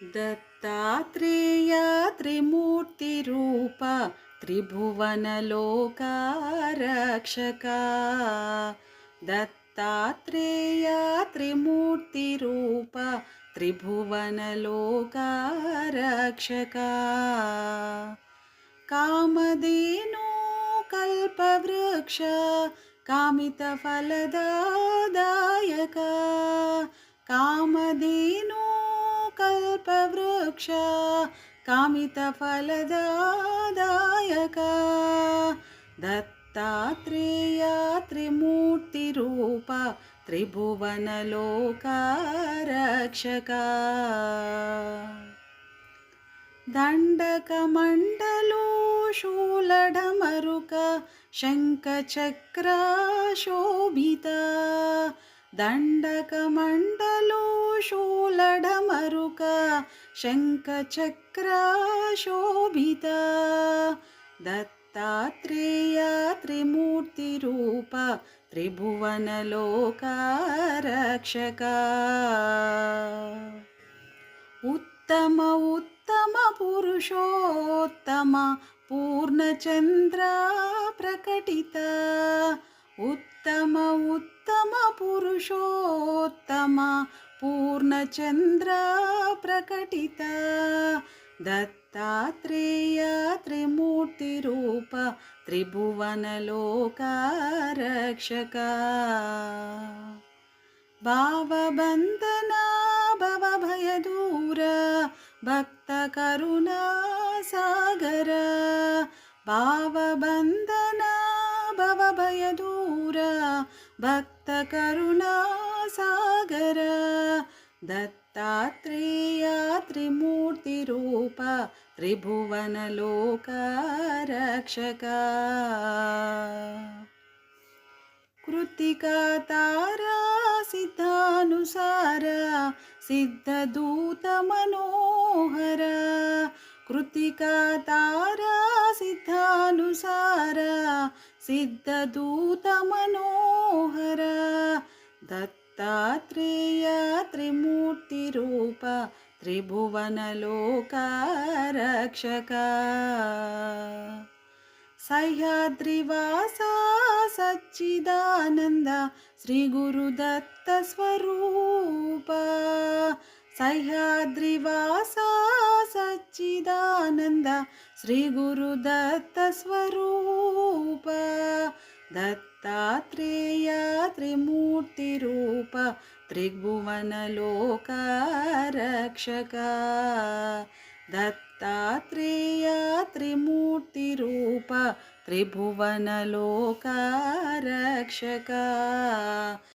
दत्तात्रेय त्रिमूर्तिरूप त्रिभुवनलोकारक्षका। दत्तात्रेय त्रिमूर्तिरूप त्रिभुवनलोकारक्षका। कामधेनु कल्पवृक्ष कामितफलदायक। कामधेनु कल्पवृक्ष कामितफलदायक। दत्तात्रेय त्रिमूर्तिरूप त्रिभुवनलोकारक्षका। दण्डकमण्डलो शूलढमरुक शङ्खचक्राशोभिता। दण्डकमण्डलो शूलढमरुक शङ्खचक्राशोभिता। दत्तात्रेय त्रिमूर्तिरूप त्रिभुवनलोकारक्षका। उत्तम उत्तम पुरुषोत्तम पूर्णचन्द्र प्रकटिता। उत्तम उत्तम पुरुषोत्तम पूर्णचन्द्र प्रकटिता। दत्तात्रेय त्रिमूर्तिरूप त्रिभुवनलोकारक्षका। भावबन्धना भवभयदूर भक्तकरुणासागर। भावबन्धना भवभयदूर भक्तकरुणासागर। दत्तात्रेय त्रिमूर्तिरूप त्रिभुवनलोकारक्षका। कृत्तिकातारा सिद्धानुसार सिद्धदूतमनोहर। कृत्तिकातारा सिद्धानुसार सिद्धदूतमनोहर। दत्तात्रेय त्रिमूर्तिरूप त्रिभुवनलोकारक्षका। सह्याद्रिवासा सच्चिदानन्द श्रीगुरुदत्त स्वरूप। सह्याद्रिवासा सच्चिदानन्द श्रीगुरुदत्त स्वरूप। दत्तात्रेय त्रिमूर्तिरूप त्रिभुवनलोकारक्षका। दत्तात्रेय त्रिमूर्तिरूप त्रिभुवनलोकारक्षका।